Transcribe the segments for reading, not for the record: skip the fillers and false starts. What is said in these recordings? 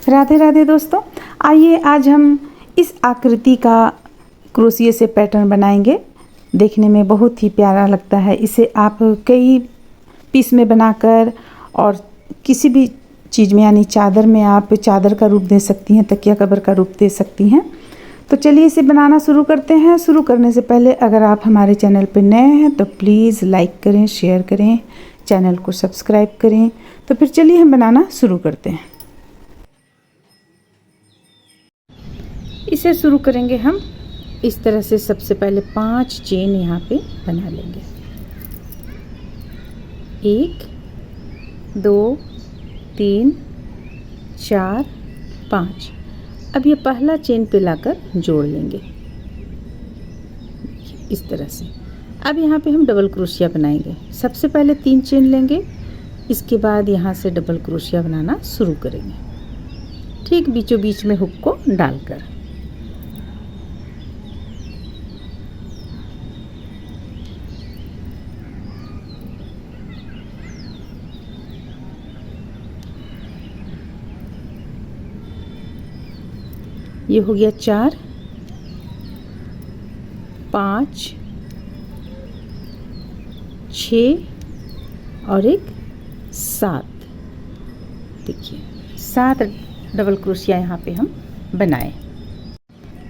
राधे राधे दोस्तों, आइए आज हम इस आकृति का क्रोशिया से पैटर्न बनाएंगे। देखने में बहुत ही प्यारा लगता है। इसे आप कई पीस में बनाकर और किसी भी चीज़ में यानी चादर में आप चादर का रूप दे सकती हैं, तकिया कवर का रूप दे सकती हैं। तो चलिए इसे बनाना शुरू करते हैं। शुरू करने से पहले अगर आप हमारे चैनल पर नए हैं तो प्लीज़ लाइक करें, शेयर करें, चैनल को सब्सक्राइब करें। तो फिर चलिए हम बनाना शुरू करते हैं। इसे शुरू करेंगे हम इस तरह से। सबसे पहले 5 चेन यहाँ पे बना लेंगे। 1 2 3 4 5। अब ये पहला चेन पे लाकर जोड़ लेंगे इस तरह से। अब यहाँ पे हम डबल क्रोशिया बनाएंगे। सबसे पहले 3 चेन लेंगे, इसके बाद यहाँ से डबल क्रोशिया बनाना शुरू करेंगे, ठीक बीचों बीच में हुक को डालकर। ये हो गया 4 5 6 और एक 7। देखिए 7 डबल क्रोशिया यहाँ पे हम बनाए।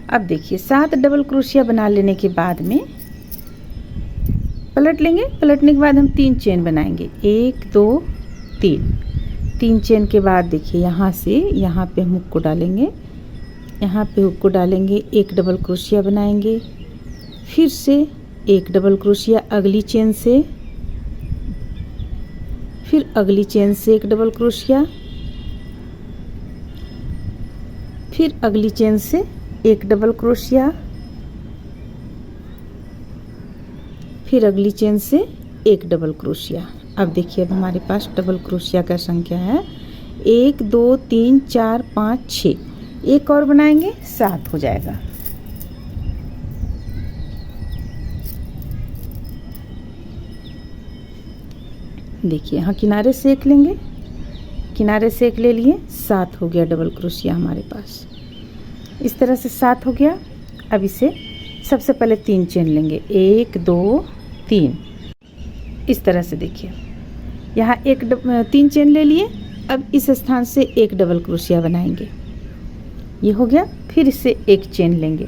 अब देखिए 7 डबल क्रोशिया बना लेने के बाद में पलट लेंगे। पलटने के बाद हम 3 चेन बनाएंगे। 1 2 3 चेन के बाद देखिए यहाँ से यहाँ पे हम हुक को डालेंगे, यहाँ पे हुक को डालेंगे, एक डबल क्रोशिया बनाएंगे, फिर से एक डबल क्रोशिया अगली चेन से, फिर अगली चेन से एक डबल क्रोशिया, फिर अगली चेन से एक डबल क्रोशिया, फिर अगली चेन से एक डबल क्रोशिया। अब देखिए अब हमारे पास डबल क्रोशिया का संख्या है 1 2 3 4 5 6। एक और बनाएंगे 7 हो जाएगा। देखिए यहाँ किनारे से एक लेंगे, किनारे से एक ले लिए, 7 हो गया डबल क्रोशिया हमारे पास। इस तरह से 7 हो गया। अब इसे सबसे पहले 3 चेन लेंगे, 1 2 3 इस तरह से। देखिए यहाँ 3 चेन ले लिए। अब इस स्थान से एक डबल क्रोशिया बनाएंगे, ये हो गया। फिर इससे एक चेन लेंगे,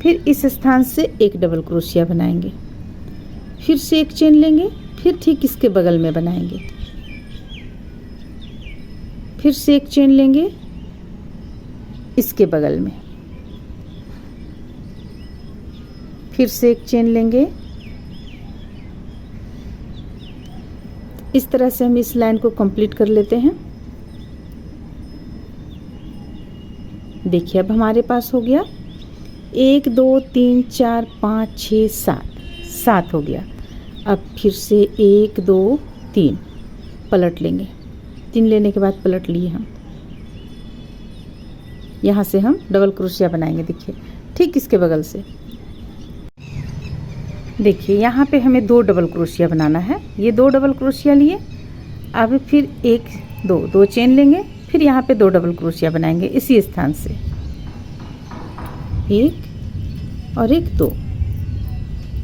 फिर इस स्थान से एक डबल क्रोशिया बनाएंगे, फिर से एक चेन लेंगे, फिर ठीक इसके बगल में बनाएंगे, फिर से एक चेन लेंगे इसके बगल में, फिर से एक चेन लेंगे। इस तरह से हम इस लाइन को कंप्लीट कर लेते हैं। देखिए अब हमारे पास हो गया 1 2 3 4 5 6 7 हो गया। अब फिर से 1 2 3 पलट लेंगे। 3 लेने के बाद पलट लिए हम, यहाँ से हम डबल क्रोशिया बनाएंगे। देखिए ठीक इसके बगल से। देखिए यहाँ पे हमें 2 डबल क्रोशिया बनाना है। ये 2 डबल क्रोशिया लिए। अब फिर 1 2 चेन लेंगे, फिर यहाँ पे 2 डबल क्रोशिया बनाएंगे इसी स्थान से, 1 और 1 2।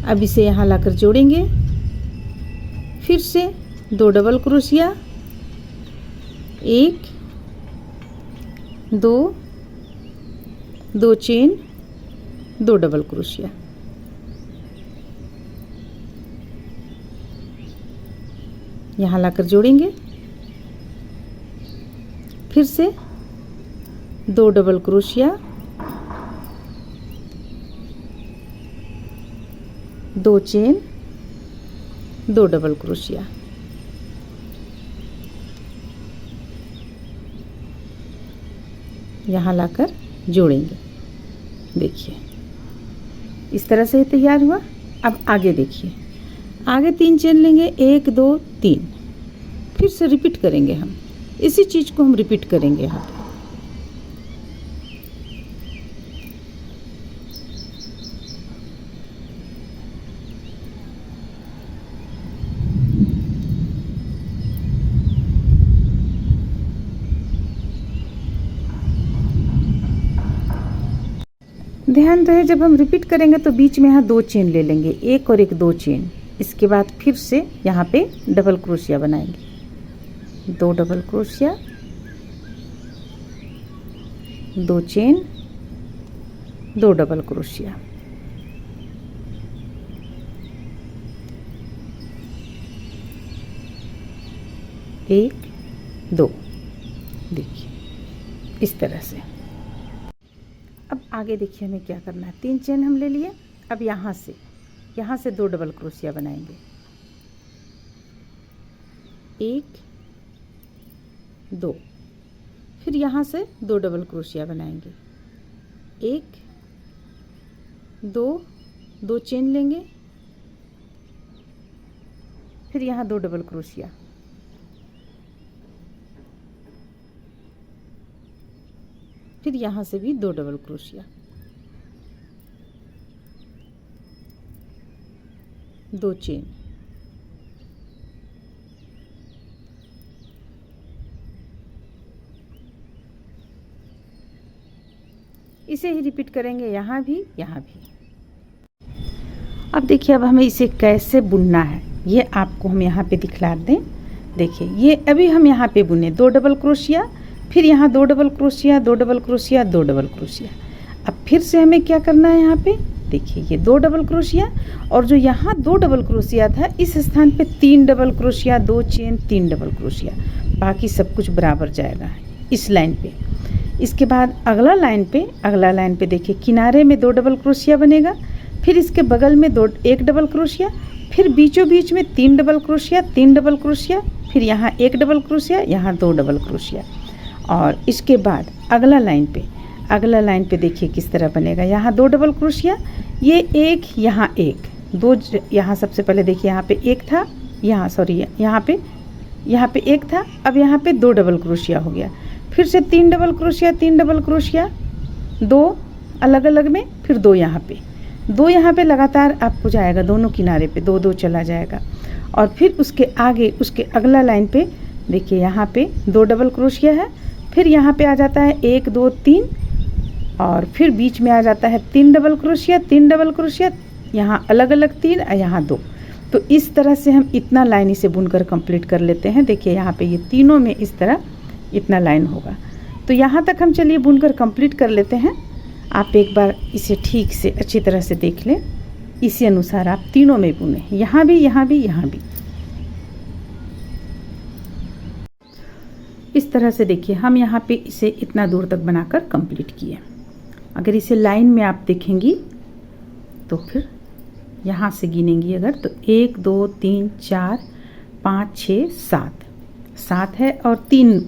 अब इसे यहाँ लाकर जोड़ेंगे, फिर से 2 double crochet, 1 2 chain, 2 double crochet. यहाँ लाकर जोड़ेंगे, फिर से 2 double crochet, 2 chain, 2 double crochet. यहाँ लाकर जोड़ेंगे। देखिए इस तरह से तैयार हुआ। अब आगे देखिए, आगे 3 चेन लेंगे, 1 2 3, फिर से रिपीट करेंगे। हम इसी चीज़ को हम रिपीट करेंगे यहाँ पे। ध्यान रहे जब हम रिपीट करेंगे तो बीच में यहाँ 2 चेन ले लेंगे, एक और एक 2 चेन। इसके बाद फिर से यहाँ पे डबल क्रोशिया बनाएंगे, 2 double crochet, 2 chain, 2 double crochet. एक, 2, देखिए इस तरह से। अब आगे देखिए हमें क्या करना है। 3 चेन हम ले लिए। अब यहाँ से 2 डबल क्रोशिया बनाएंगे, 1, 2, फिर यहाँ से 2 डबल क्रोशिया बनाएंगे, 1, 2, 2 चेन लेंगे, फिर यहाँ 2 डबल क्रोशिया, फिर यहाँ से भी 2 डबल क्रोशिया, 2 चेन, इसे ही रिपीट करेंगे यहाँ भी, यहाँ भी। अब देखिए अब हमें इसे कैसे बुनना है ये आपको हम यहाँ पे दिखला दें। देखिए ये अभी हम यहाँ पे बुने 2 डबल क्रोशिया, फिर यहाँ 2 double crochet, 2 double crochet, 2 double crochet. अब फिर से हमें क्या करना है, यहाँ पे देखिए ये 2 डबल क्रोशिया, और जो यहाँ 2 डबल क्रोशिया था इस स्थान पे 3 double crochet, 2 chain, 3 double crochet, बाकी सब कुछ बराबर जाएगा इस लाइन पे। इसके बाद अगला लाइन पे देखिए किनारे में 2 डबल क्रोशिया बनेगा, फिर इसके बगल में 1 डबल क्रोशिया, फिर बीचों बीच में 3 डबल क्रोशिया, 3 डबल क्रोशिया, फिर यहाँ 1 डबल क्रोशिया, यहाँ 2 डबल क्रोशिया। और इसके बाद अगला लाइन पे देखिए किस तरह बनेगा। यहाँ 2 डबल क्रोशिया, ये 1, यहाँ 1, 2, यहाँ सबसे पहले देखिए यहाँ पे 1 था, यहाँ पे 1 था, अब यहाँ पे 2 डबल क्रोशिया हो गया, फिर से 3 डबल क्रोशिया, 3 डबल क्रोशिया, 2 अलग अलग में, फिर 2 यहाँ पे लगातार आपको जाएगा, दोनों किनारे पे 2 2 चला जाएगा। और फिर उसके अगला लाइन पे देखिए यहाँ पे 2 डबल क्रोशिया है, फिर यहाँ पे आ जाता है 1 2 3, और फिर बीच में आ जाता है 3 डबल क्रोशिया, 3 डबल क्रोशिया, यहाँ अलग अलग 3 और यहाँ 2। तो इस तरह से हम इतना लाइन इसे बुनकर कंप्लीट कर लेते हैं। देखिए यहाँ पे ये तीनों में इस तरह इतना लाइन होगा। तो यहाँ तक हम चलिए बुनकर कंप्लीट कर लेते हैं। आप एक बार इसे ठीक से अच्छी तरह से देख लें, इसी अनुसार आप तीनों में बुने, यहाँ भी, यहाँ भी, यहाँ भी। इस तरह से देखिए हम यहाँ पे इसे इतना दूर तक बनाकर कंप्लीट किए। अगर इसे लाइन में आप देखेंगी तो फिर यहाँ से गिनेंगी अगर तो 1 2 3 4 5 6 7 है, और 3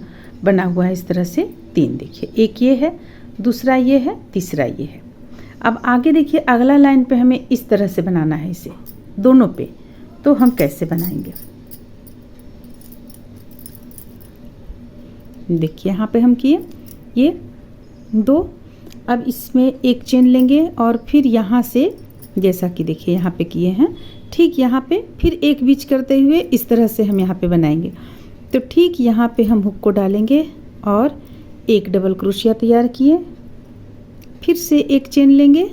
बना हुआ है इस तरह से 3। देखिए एक ये है, दूसरा ये है, तीसरा ये है। अब आगे देखिए अगला लाइन पे हमें इस तरह से बनाना है इसे दोनों पे। तो हम कैसे बनाएंगे, देखिए यहाँ पे हम किए ये 2, अब इसमें 1 चेन लेंगे और फिर यहाँ से जैसा कि देखिए यहाँ पे किए हैं, ठीक यहाँ पे फिर 1 बीच करते हुए इस तरह से हम यहाँ पे बनाएंगे। तो ठीक यहाँ पे हम हुक को डालेंगे और 1 डबल क्रोशिया तैयार किए, फिर से 1 चेन लेंगे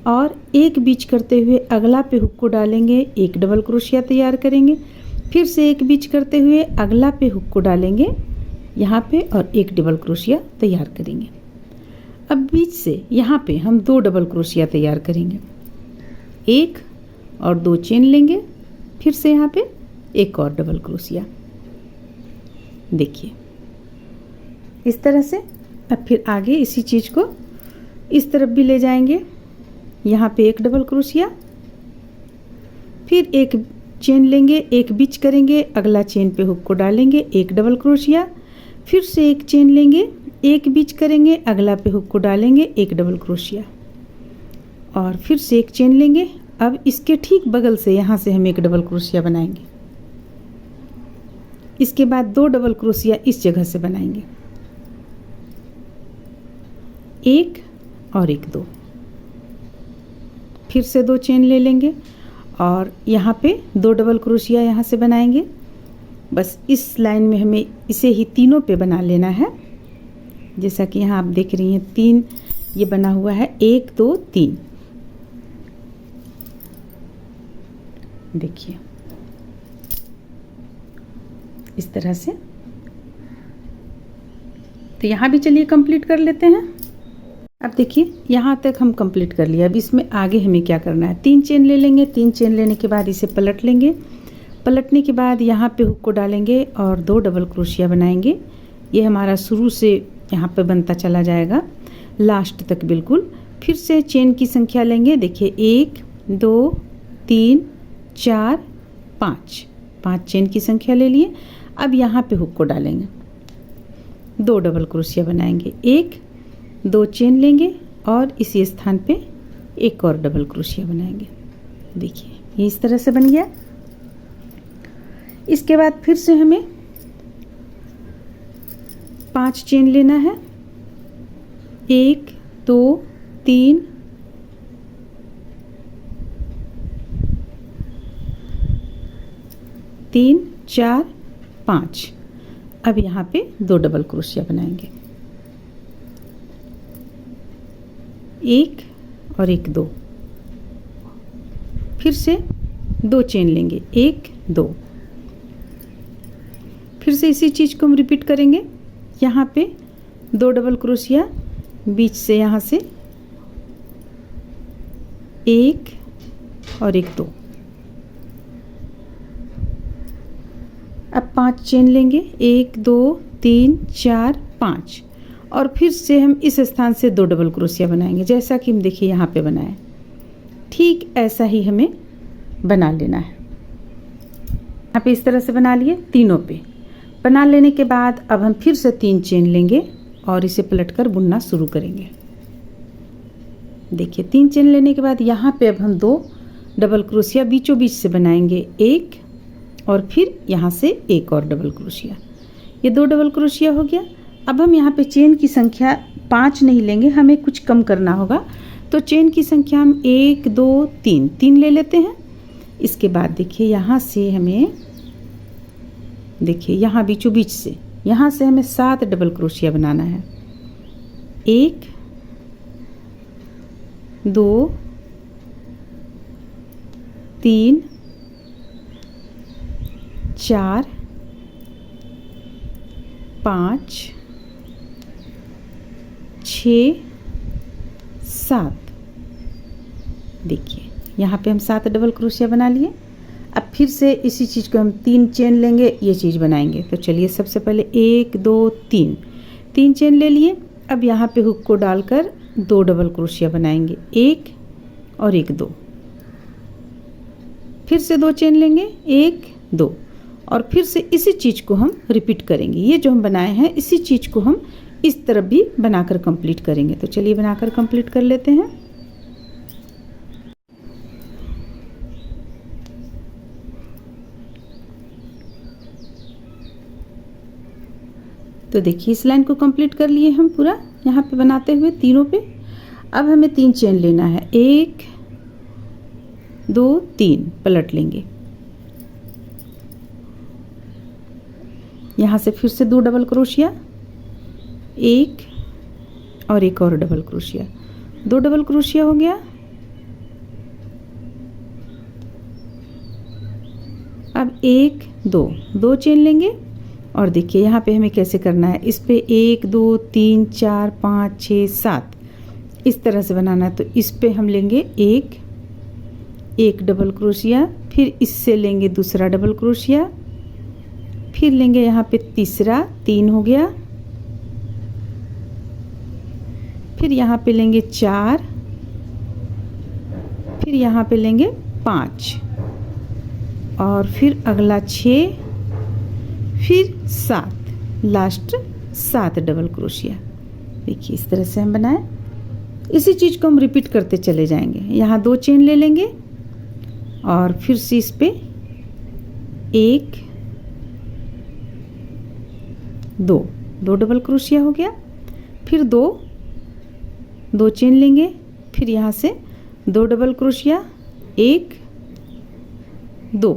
और 1 बीच करते हुए अगला पे हुक को डालेंगे, 1 डबल क्रोशिया तैयार करेंगे, फिर से 1 बीच करते हुए अगला पे हुक को डालेंगे यहाँ पे और 1 डबल क्रोशिया तैयार करेंगे। अब बीच से यहाँ पे हम 2 डबल क्रोशिया तैयार करेंगे, 1 और 2 चेन लेंगे, फिर से यहाँ पे 1 और डबल क्रोशिया। देखिए इस तरह से। अब फिर आगे इसी चीज़ को इस तरफ भी ले जाएंगे, यहाँ पे 1 डबल क्रोशिया, फिर 1 चेन लेंगे, 1 बीच करेंगे, अगला चेन पे हुक को डालेंगे, 1 डबल क्रोशिया, फिर से 1 चेन लेंगे, 1 बीच करेंगे, अगला पे हुक को डालेंगे, 1 डबल क्रोशिया, और फिर से 1 चेन लेंगे। अब इसके ठीक बगल से यहाँ से हम 1 डबल क्रोशिया बनाएंगे, इसके बाद 2 डबल क्रोशिया इस जगह से बनाएंगे, 1 और 1 2, फिर से 2 चेन ले लेंगे और यहाँ पे 2 डबल क्रोशिया यहाँ से बनाएंगे। बस इस लाइन में हमें इसे ही तीनों पे बना लेना है। जैसा कि यहाँ आप देख रही हैं 3 ये बना हुआ है 1 2 3। देखिए इस तरह से। तो यहाँ भी चलिए कंप्लीट कर लेते हैं। अब देखिए यहाँ तक हम कंप्लीट कर लिया। अब इसमें आगे हमें क्या करना है, 3 चेन ले लेंगे। 3 चेन लेने के बाद इसे पलट लेंगे। पलटने के बाद यहाँ पे हुक को डालेंगे और 2 डबल क्रोशिया बनाएंगे। ये हमारा शुरू से यहाँ पे बनता चला जाएगा लास्ट तक बिल्कुल। फिर से चेन की संख्या लेंगे। देखिए 1 2 3 4 5, 5 चेन की संख्या ले लिए। अब यहाँ पे हुक को डालेंगे, 2 डबल क्रोशिया बनाएंगे, 1 2 चेन लेंगे और इसी स्थान पे एक और डबल क्रोशिया बनाएंगे। देखिए ये इस तरह से बन गया। इसके बाद फिर से हमें 5 चेन लेना है, 1 2 3 3 4 5। अब यहाँ पे 2 डबल क्रोशिया बनाएंगे, 1 और 1 2। फिर से 2 चेन लेंगे, 1 2। फिर से इसी चीज़ को हम रिपीट करेंगे। यहाँ पे 2 डबल क्रोशिया बीच से, यहाँ से 1 और 1 2। अब 5 चेन लेंगे, 1 2 3 4 5 और फिर से हम इस स्थान से 2 डबल क्रोशिया बनाएंगे, जैसा कि हम देखिए यहाँ पे बनाए। ठीक ऐसा ही हमें बना लेना है। यहाँ पे इस तरह से बना लिए। तीनों पे बना लेने के बाद अब हम फिर से 3 चेन लेंगे और इसे पलटकर बुनना शुरू करेंगे। देखिए 3 चेन लेने के बाद यहाँ पे अब हम 2 डबल क्रोशिया बीचों बीच से बनाएंगे, 1 और फिर यहाँ से एक और डबल क्रोशिया। ये 2 डबल क्रोशिया हो गया। अब हम यहाँ पे चेन की संख्या 5 नहीं लेंगे, हमें कुछ कम करना होगा। तो चेन की संख्या हम 1 2 3 3 ले लेते हैं। इसके बाद देखिए यहाँ से हमें, देखिए यहाँ बीचों बीच से, यहाँ से हमें 7 डबल क्रोशिया बनाना है। 1 2 3 4 5 6 7। देखिए यहाँ पे हम 7 डबल क्रोशिया बना लिए। अब फिर से इसी चीज़ को हम 3 चेन लेंगे, ये चीज़ बनाएंगे। तो चलिए सबसे पहले 1 2 3 चेन ले लिए। अब यहाँ पे हुक को डालकर 2 डबल क्रोशिया बनाएंगे, 1 और 1 2। फिर से 2 चेन लेंगे, 1 2 और फिर से इसी चीज़ को हम रिपीट करेंगे। ये जो हम बनाए हैं इसी चीज़ को हम इस तरफ भी बनाकर कंप्लीट करेंगे। तो चलिए बनाकर कंप्लीट कर लेते हैं। तो देखिए इस लाइन को कंप्लीट कर लिए हम पूरा, यहाँ पे बनाते हुए तीनों पे। अब हमें 3 चेन लेना है, 1 2 3 पलट लेंगे। यहाँ से फिर से 2 डबल क्रोशिया, 1 और एक और डबल क्रोशिया, 2 डबल क्रोशिया हो गया। अब 1 2 चेन लेंगे और देखिए यहाँ पे हमें कैसे करना है। इस पे 1 2 3 4 5 6 7 इस तरह से बनाना है। तो इस पे हम लेंगे एक डबल क्रोशिया, फिर इससे लेंगे दूसरा डबल क्रोशिया, फिर लेंगे यहाँ पे तीसरा, 3 हो गया। फिर यहाँ पे लेंगे 4, फिर यहाँ पे लेंगे 5 और फिर अगला 6, फिर 7, लास्ट 7 डबल क्रोशिया। देखिए इस तरह से हम बनाएं। इसी चीज़ को हम रिपीट करते चले जाएंगे। यहाँ 2 चेन ले लेंगे और फिर से इस पे 1 2 डबल क्रोशिया हो गया। फिर 2 चेन लेंगे, फिर यहाँ से 2 डबल क्रोशिया, 1 2,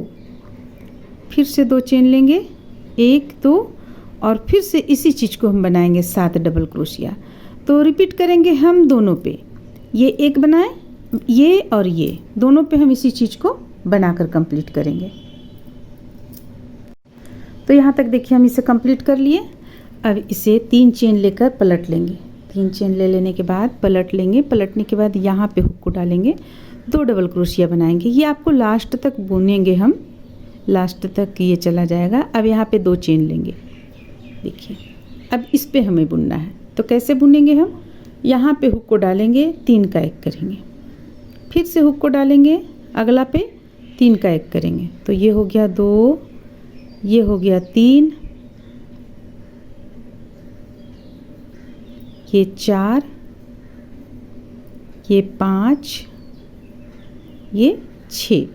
फिर से 2 चेन लेंगे, 1 2 और फिर से इसी चीज़ को हम बनाएंगे 7 डबल क्रोशिया। तो रिपीट करेंगे हम दोनों पे, ये एक बनाए, ये और ये दोनों पे हम इसी चीज़ को बनाकर कंप्लीट करेंगे। तो यहाँ तक देखिए हम इसे कंप्लीट कर लिए। अब इसे 3 चेन लेकर पलट लेंगे। 3 चेन ले लेने के बाद पलट लेंगे। पलटने के बाद यहाँ पे हुक को डालेंगे, 2 डबल क्रोशिया बनाएंगे। ये आपको लास्ट तक बुनेंगे हम, लास्ट तक ये चला जाएगा। अब यहाँ पे 2 चेन लेंगे, देखिए अब इस पे हमें बुनना है। तो कैसे बुनेंगे हम, यहाँ पे हुक को डालेंगे, 3 का 1 करेंगे, फिर से हुक को डालेंगे, अगला पे 3 का 1 करेंगे। तो ये हो गया 2, ये हो गया 3, ये 4, ये 5, ये 6।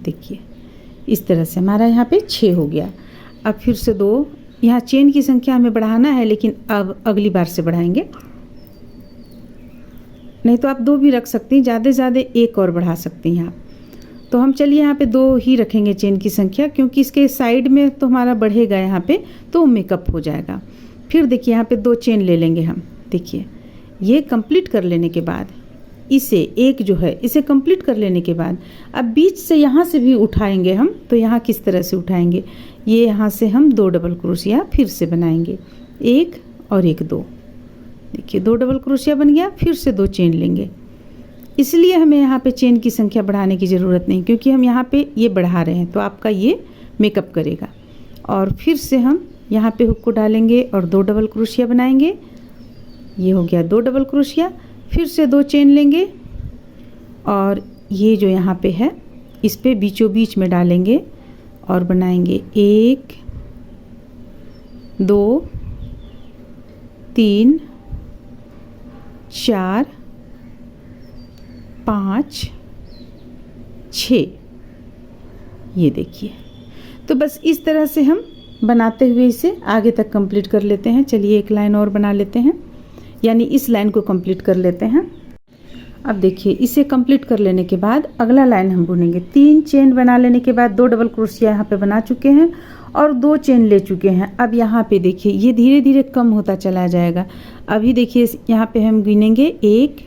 देखिए इस तरह से हमारा यहाँ पे 6 हो गया। अब फिर से 2, यहाँ चेन की संख्या हमें बढ़ाना है, लेकिन अब अगली बार से बढ़ाएंगे, नहीं तो आप 2 भी रख सकती हैं, ज़्यादा से ज़्यादा 1 और बढ़ा सकती हैं आप। तो हम चलिए यहाँ पे 2 ही रखेंगे चेन की संख्या, क्योंकि इसके साइड में तो हमारा बढ़ेगा यहाँ पे, तो मेकअप हो जाएगा। फिर देखिए यहाँ पे 2 चेन ले लेंगे हम। देखिए ये कंप्लीट कर लेने के बाद इसे एक जो है इसे कंप्लीट कर लेने के बाद अब बीच से यहाँ से भी उठाएंगे हम। तो यहाँ किस तरह से उठाएंगे, ये यहाँ से हम 2 डबल क्रोशिया फिर से बनाएंगे, 1 और 1 2। देखिए 2 डबल क्रोशिया बन गया, फिर से 2 चेन लेंगे। इसलिए हमें यहाँ पे चेन की संख्या बढ़ाने की ज़रूरत नहीं, क्योंकि हम यहाँ पे ये बढ़ा रहे हैं, तो आपका ये मेकअप करेगा। और फिर से हम यहाँ पे हुक को डालेंगे और 2 डबल क्रोशिया बनाएंगे। ये हो गया 2 डबल क्रोशिया, फिर से 2 चेन लेंगे और ये जो यहाँ पे है इस पे बीचों बीच में डालेंगे और बनाएंगे 1 2 3 4 5 6। ये देखिए, तो बस इस तरह से हम बनाते हुए इसे आगे तक कंप्लीट कर लेते हैं। चलिए एक लाइन और बना लेते हैं, यानी इस लाइन को कंप्लीट कर लेते हैं। अब देखिए इसे कंप्लीट कर लेने के बाद अगला लाइन हम बुनेंगे। 3 चेन बना लेने के बाद 2 डबल क्रोशिया यहाँ पे बना चुके हैं और 2 चेन ले चुके हैं। अब यहाँ पे देखिए ये धीरे धीरे कम होता चला जाएगा। अभी देखिए यहाँ पे हम गिनेंगे 1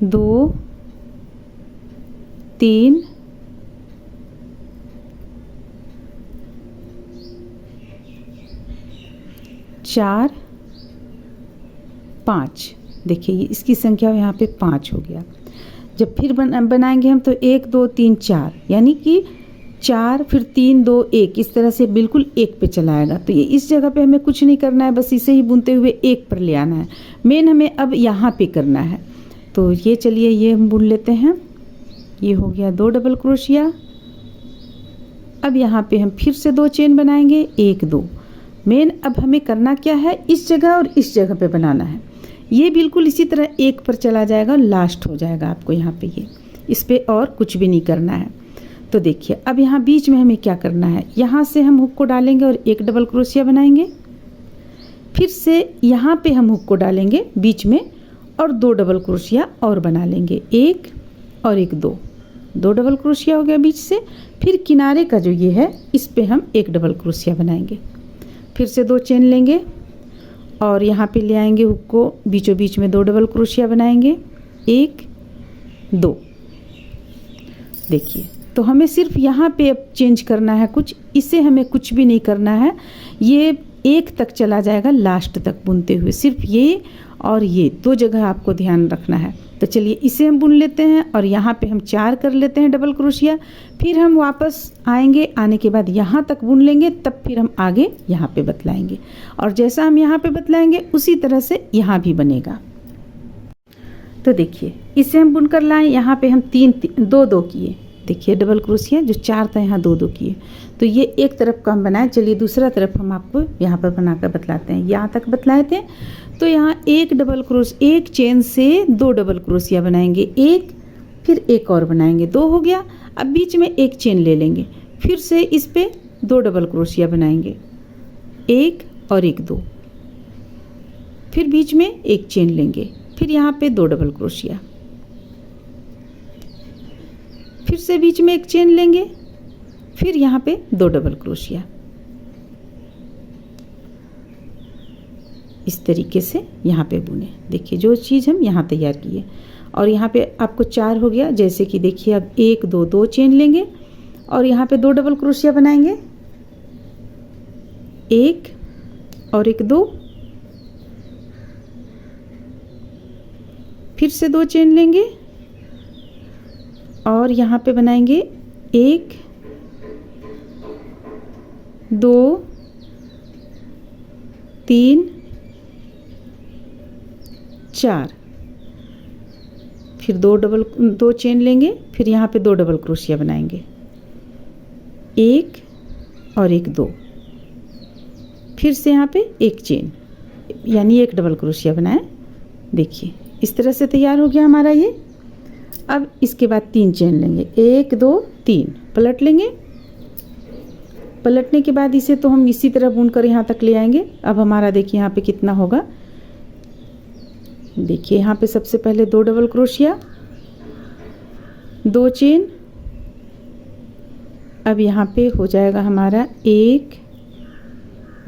2 3 4 5। देखिए ये इसकी संख्या यहाँ पे 5 हो गया। जब फिर बनाएंगे हम तो 1 2 3 4, यानी कि 4 फिर 3 2 1, इस तरह से बिल्कुल 1 पे चला आएगा। तो ये इस जगह पे हमें कुछ नहीं करना है, बस इसे ही बुनते हुए 1 पर ले आना है। मेन हमें अब यहाँ पे करना है। तो ये चलिए ये हम बुन लेते हैं। ये हो गया 2 डबल क्रोशिया। अब यहाँ पे हम फिर से 2 चेन बनाएंगे, 1 2। मेन अब हमें करना क्या है, इस जगह और इस जगह पे बनाना है। ये बिल्कुल इसी तरह 1 पर चला जाएगा, लास्ट हो जाएगा आपको यहाँ पे। ये इस पे और कुछ भी नहीं करना है। तो देखिए अब यहाँ बीच में हमें क्या करना है, यहाँ से हम हुक को डालेंगे और 1 डबल क्रोशिया बनाएंगे। फिर से यहाँ पे हम हुक को डालेंगे बीच में और 2 डबल क्रोशिया और बना लेंगे, 1 और 1 2। 2 डबल क्रोशिया हो गया बीच से। फिर किनारे का जो ये है इस पे हम 1 डबल क्रोशिया बनाएंगे। फिर से 2 चेन लेंगे और यहाँ पे ले आएंगे हुक को, बीचों बीच में 2 डबल क्रोशिया बनाएंगे, 1 2। देखिए तो हमें सिर्फ यहाँ पे अब चेंज करना है कुछ, इसे हमें कुछ भी नहीं करना है। ये 1 तक चला जाएगा लास्ट तक बुनते हुए, सिर्फ ये और ये 2 जगह आपको ध्यान रखना है। तो चलिए इसे हम बुन लेते हैं और यहाँ पे हम 4 कर लेते हैं डबल क्रोशिया। फिर हम वापस आएंगे, आने के बाद यहाँ तक बुन लेंगे, तब फिर हम आगे यहाँ पे बतलाएंगे। और जैसा हम यहाँ पे बतलाएंगे उसी तरह से यहाँ भी बनेगा। तो देखिए इसे हम बुनकर लाएं। यहाँ पे हम 2 2 किए, देखिए डबल क्रोशिया जो 4 था यहाँ 2 2 किए। तो ये एक तरफ का हम बनाए। चलिए दूसरा तरफ हम आपको यहाँ पर बनाकर बतलाते हैं। यहाँ तक बतलाए थे तो यहाँ 1 डबल क्रोश, 1 चेन से 2 डबल क्रोशिया बनाएंगे, 1 फिर 1 और बनाएंगे, 2 हो गया। अब बीच में 1 चेन ले लेंगे, फिर से इस पे 2 डबल क्रोशिया बनाएंगे, 1 और 1 2। फिर बीच में 1 चेन लेंगे, फिर यहाँ पे 2 डबल क्रोशिया, फिर से बीच में 1 चेन लेंगे, फिर यहाँ पे 2 डबल क्रोशिया। इस तरीके से यहाँ पे बुने। देखिए जो चीज़ हम यहाँ तैयार किए और यहाँ पे आपको 4 हो गया। जैसे कि देखिए अब 1 2 2 चेन लेंगे और यहाँ पे 2 डबल क्रोशिया बनाएंगे, 1 और 1 2, फिर से 2 चेन लेंगे और यहाँ पे बनाएंगे 1 2 3 4, फिर 2 चेन लेंगे, फिर यहाँ पे 2 डबल क्रोशिया बनाएंगे, 1 और 1 2, फिर से यहाँ पे 1 चेन यानी 1 डबल क्रोशिया बनाए। देखिए इस तरह से तैयार हो गया हमारा ये। अब इसके बाद 3 चेन लेंगे, 1 2 3, पलट लेंगे। पलटने के बाद इसे तो हम इसी तरह बुनकर यहाँ तक ले आएंगे। अब हमारा देखिए यहाँ पे कितना होगा। देखिए यहाँ पे सबसे पहले 2 डबल क्रोशिया, 2 चेन, अब यहाँ पे हो जाएगा हमारा 1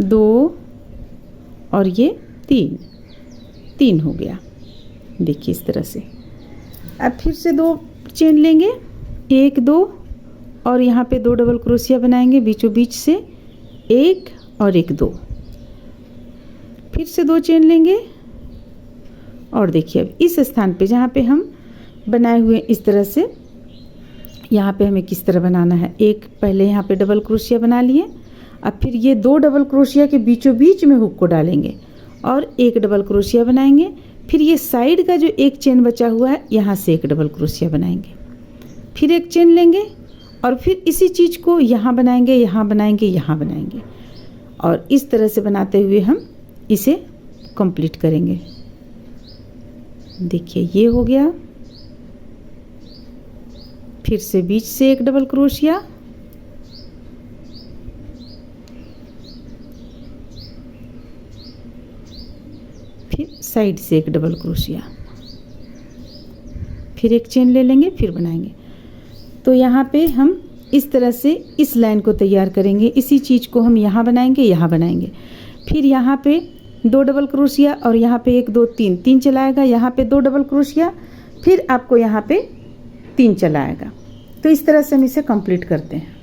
2 और ये 3 हो गया। देखिए इस तरह से। अब फिर से 2 चेन लेंगे, 1 2 और यहाँ पे 2 डबल क्रोशिया बनाएंगे बीचों बीच से, 1 और 1 2, फिर से 2 चेन लेंगे और देखिए अब इस स्थान पे जहाँ पे हम बनाए हुए इस तरह से, यहाँ पे हमें किस तरह बनाना है। एक पहले यहाँ पे डबल क्रोशिया बना लिए, अब फिर ये 2 डबल क्रोशिया के बीचों बीच में हुक को डालेंगे और 1 डबल क्रोशिया बनाएंगे। फिर ये साइड का जो 1 चेन बचा हुआ है यहाँ से 1 डबल क्रोशिया बनाएंगे, फिर 1 चेन लेंगे और फिर इसी चीज़ को यहाँ बनाएंगे, यहाँ बनाएंगे, यहाँ बनाएंगे और इस तरह से बनाते हुए हम इसे कंप्लीट करेंगे। देखिए ये हो गया। फिर से बीच से 1 डबल क्रोशिया, फिर साइड से 1 डबल क्रोशिया, फिर 1 चेन ले लेंगे, फिर बनाएंगे। तो यहाँ पे हम इस तरह से इस लाइन को तैयार करेंगे। इसी चीज़ को हम यहाँ बनाएंगे, यहाँ बनाएंगे, फिर यहाँ पे 2 डबल क्रोशिया और यहाँ पे 1 2 3 चलाएगा, यहाँ पे 2 डबल क्रोशिया, फिर आपको यहाँ पे 3 चलाएगा। तो इस तरह से हम इसे कंप्लीट करते हैं।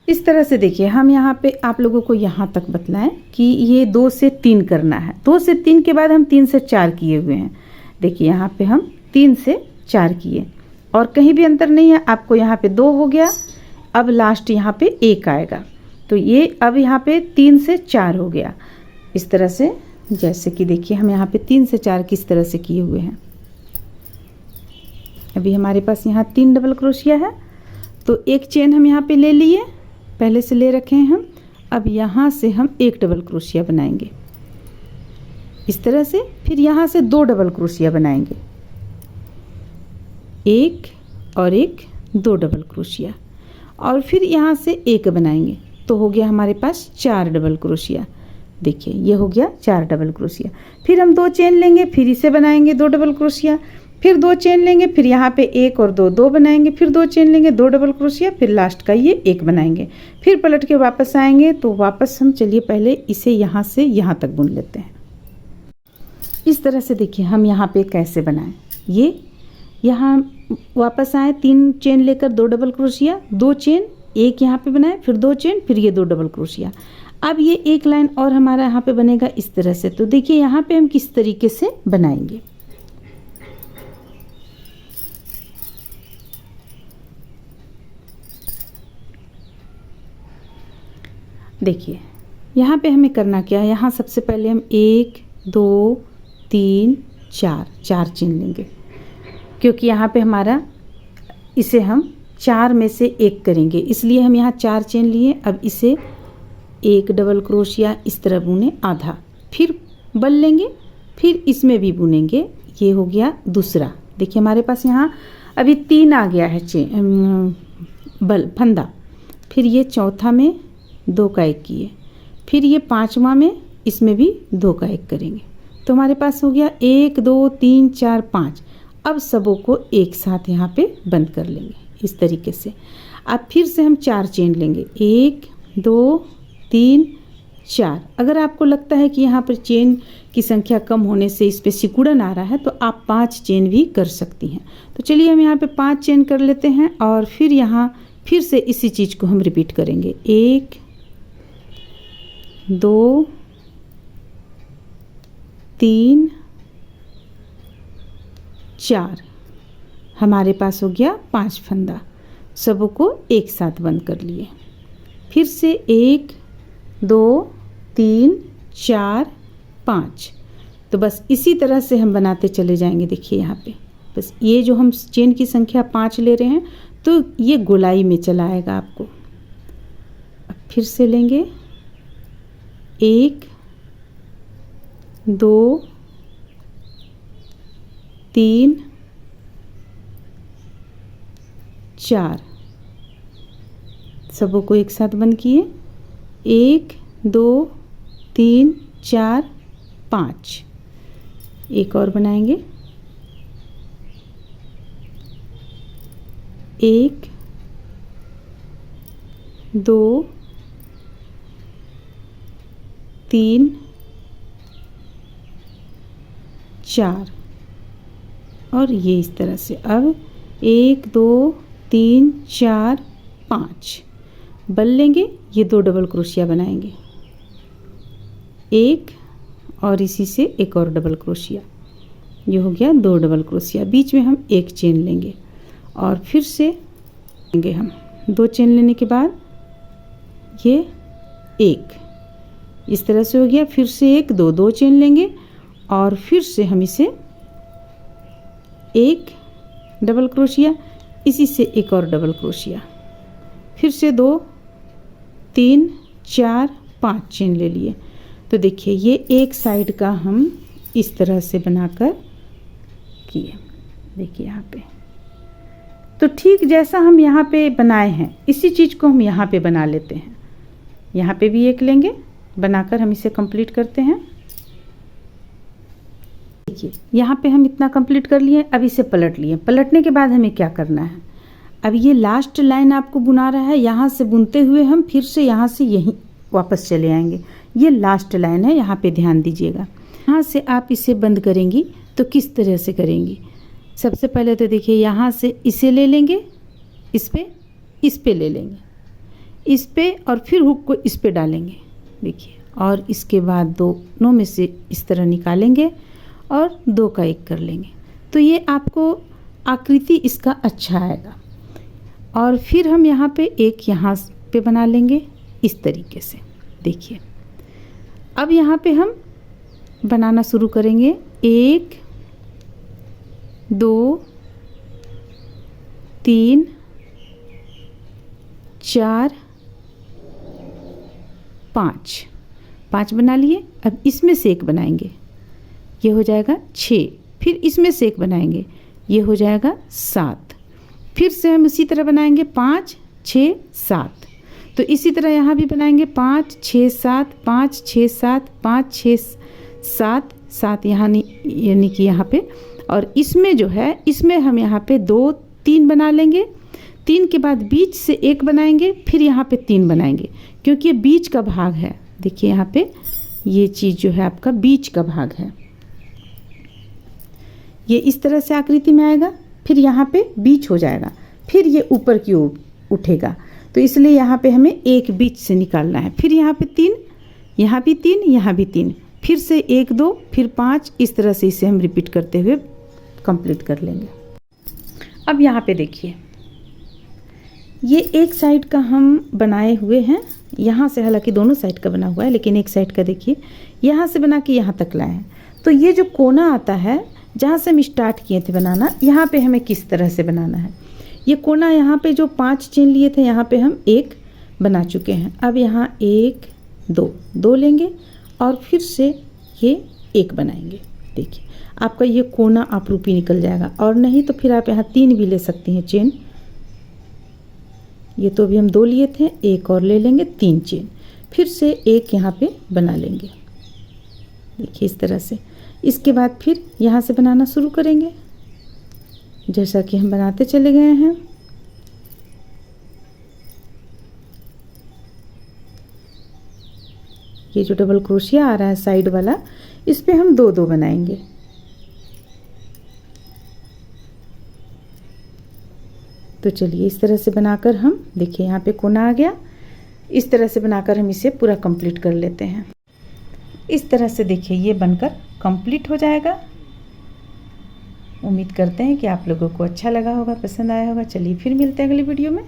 इस तरह से देखिए हम यहाँ पे आप लोगों को यहाँ तक बतलाएं कि ये 2 से 3 करना है। 2 से 3 के बाद हम 3 से 4 किए हुए हैं। देखिए यहाँ पे हम 3 से 4 किए और कहीं भी अंतर नहीं है। आपको यहाँ पे 2 हो गया, अब लास्ट यहाँ पे 1 आएगा, तो ये अब यहाँ पे 3 से 4 हो गया। इस तरह से जैसे कि देखिए हम यहाँ पे 3 से 4 किस तरह से किए हुए हैं। अभी हमारे पास यहाँ 3 डबल क्रोशिया है, तो 1 चेन हम यहाँ पे ले लिए, पहले से ले रखे हैं हम। अब यहाँ से हम 1 डबल क्रोशिया बनाएंगे इस तरह से, फिर यहाँ से 2 डबल क्रोशिया बनाएंगे, 1 और 1 2 डबल क्रोशिया और फिर यहाँ से 1 बनाएंगे, तो हो गया हमारे पास 4 डबल क्रोशिया। देखिए ये हो गया 4 डबल क्रोशिया। फिर हम 2 चेन लेंगे, फिर इसे बनाएंगे 2 डबल क्रोशिया, फिर 2 चेन लेंगे, फिर यहाँ पे 1 और 2 2 बनाएंगे, फिर 2 चेन लेंगे, 2 डबल क्रोशिया, फिर लास्ट का ये 1 बनाएंगे, फिर पलट के वापस आएंगे। तो वापस हम चलिए पहले इसे यहाँ से यहाँ तक बुन लेते हैं। इस तरह से देखिए हम यहाँ पे कैसे बनाएं। ये यहाँ वापस आए, 3 चेन लेकर 2 डबल क्रोशिया, 2 चेन, 1 यहाँ पे बनाए, फिर 2 चेन, फिर ये 2 डबल क्रोशिया। अब ये 1 लाइन और हमारा यहाँ पे बनेगा इस तरह से। तो देखिए यहाँ पे हम किस तरीके से बनाएंगे। देखिए यहाँ पे हमें करना क्या है। यहाँ सबसे पहले हम 1 2 3 4 चेन लेंगे, क्योंकि यहाँ पे हमारा इसे हम 4 में से 1 करेंगे, इसलिए हम यहाँ 4 चेन लिए। अब इसे 1 डबल क्रोशिया इस तरह बुने आधा, फिर बल लेंगे, फिर इसमें भी बुनेंगे। ये हो गया दूसरा। देखिए हमारे पास यहाँ अभी 3 आ गया है बल फंदा, फिर ये चौथा में 2 का 1 किए, फिर ये 5वां में इसमें भी 2 का 1 करेंगे। तो हमारे पास हो गया 1 2 3 4 5। अब सबों को एक साथ यहाँ पे बंद कर लेंगे इस तरीके से। अब फिर से हम 4 चेन लेंगे, 1 2 3 4। अगर आपको लगता है कि यहाँ पर चेन की संख्या कम होने से इस पे सिकुड़न आ रहा है तो आप 5 चेन भी कर सकती हैं। तो चलिए हम यहाँ पे 5 चेन कर लेते हैं और फिर यहाँ फिर से इसी चीज़ को हम रिपीट करेंगे। 1 2 3 4। हमारे पास हो गया 5 फंदा। सबों को एक साथ बंद कर लिए। फिर से 1 2 3 4 5। तो बस इसी तरह से हम बनाते चले जाएंगे। देखिए यहाँ पे बस ये जो हम चेन की संख्या 5 ले रहे हैं तो ये गोलाई में चला आएगा आपको। अब फिर से लेंगे 1 2 3 4। सबों को एक साथ बंद किए। 1 2 3 4 5। एक और बनाएंगे। 1 2 3 4। और ये इस तरह से अब 1 2 3 4 5 बल लेंगे। ये 2 डबल क्रोशिया बनाएंगे, एक और इसी से एक और डबल क्रोशिया। ये हो गया 2 डबल क्रोशिया। बीच में हम एक चेन लेंगे और फिर से लेंगे हम 2 चेन लेने के बाद ये एक इस तरह से हो गया। फिर से एक 2 चेन लेंगे और फिर से हम इसे एक डबल क्रोशिया, इसी से एक और डबल क्रोशिया, फिर से 2 3 4 5 चेन ले लिए। तो देखिए ये एक साइड का हम इस तरह से बनाकर किए। देखिए यहाँ पे तो ठीक जैसा हम यहाँ पे बनाए हैं इसी चीज़ को हम यहाँ पे बना लेते हैं। यहाँ पे भी एक लेंगे, बनाकर हम इसे कंप्लीट करते हैं। देखिए यहाँ पे हम इतना कंप्लीट कर लिए। अब इसे पलट लिए। पलटने के बाद हमें क्या करना है, अब ये लास्ट लाइन आपको बुना रहा है। यहाँ से बुनते हुए हम फिर से यहाँ से यहीं वापस चले आएंगे। ये लास्ट लाइन है, यहाँ पे ध्यान दीजिएगा। यहाँ से आप इसे बंद करेंगी तो किस तरह से करेंगी। सबसे पहले तो देखिए यहाँ से इसे ले लेंगे, इस पे ले लेंगे, इस पे, और फिर हुक को इस पे डालेंगे। देखिए और इसके बाद दोनों में से इस तरह निकालेंगे और 2 का 1 कर लेंगे। तो ये आपको आकृति इसका अच्छा आएगा। और फिर हम यहाँ पे एक यहाँ पे बना लेंगे इस तरीके से। देखिए अब यहाँ पे हम बनाना शुरू करेंगे। 1 2 3 4 5 बना लिए। अब इसमें से एक बनाएंगे, ये हो जाएगा 6। फिर इसमें से एक बनाएंगे, ये हो जाएगा 7। फिर से हम इसी तरह बनाएंगे 5 6 7। तो इसी तरह यहाँ भी बनाएंगे 5 6 7 5 6 7 5 6 7 7 यहाँ यानी कि यहाँ पे। और इसमें जो है इसमें हम यहाँ पे 2 3 बना लेंगे। 3 के बाद बीच से एक बनाएंगे, फिर यहाँ पे 3 बनाएंगे क्योंकि ये बीच का भाग है। देखिए यहाँ पे ये चीज़ जो है आपका बीच का भाग है। ये इस तरह से आकृति में आएगा, फिर यहाँ पे बीच हो जाएगा, फिर ये ऊपर की ओर उठेगा। तो इसलिए यहाँ पे हमें एक बीच से निकालना है। फिर यहाँ पे 3, यहाँ भी 3, यहाँ भी 3, फिर से 1 2 फिर 5, इस तरह से इसे हम रिपीट करते हुए कंप्लीट कर लेंगे। अब यहाँ पे देखिए ये एक साइड का हम बनाए हुए हैं। यहाँ से हालांकि दोनों साइड का बना हुआ है, लेकिन एक साइड का देखिए यहाँ से बना के यहाँ तक लाए हैं। तो ये जो कोना आता है जहाँ से हम स्टार्ट किए थे बनाना, यहाँ पे हमें किस तरह से बनाना है। ये कोना यहाँ पे जो 5 चेन लिए थे यहाँ पे हम एक बना चुके हैं। अब यहाँ 1 2 लेंगे और फिर से ये एक बनाएंगे। देखिए आपका ये कोना आपरूपी निकल जाएगा। और नहीं तो फिर आप यहाँ 3 भी ले सकती हैं चेन। ये तो अभी हम 2 लिए थे, एक और ले लेंगे 3 चेन, फिर से एक यहाँ पे बना लेंगे। देखिए इस तरह से। इसके बाद फिर यहाँ से बनाना शुरू करेंगे जैसा कि हम बनाते चले गए हैं। ये जो डबल क्रोशिया आ रहा है साइड वाला, इस पे हम 2 2 बनाएंगे। तो चलिए इस तरह से बनाकर हम, देखिए यहाँ पे कोना आ गया, इस तरह से बनाकर हम इसे पूरा कंप्लीट कर लेते हैं। इस तरह से देखिए ये बनकर कंप्लीट हो जाएगा। उम्मीद करते हैं कि आप लोगों को अच्छा लगा होगा, पसंद आया होगा। चलिए फिर मिलते हैं अगली वीडियो में।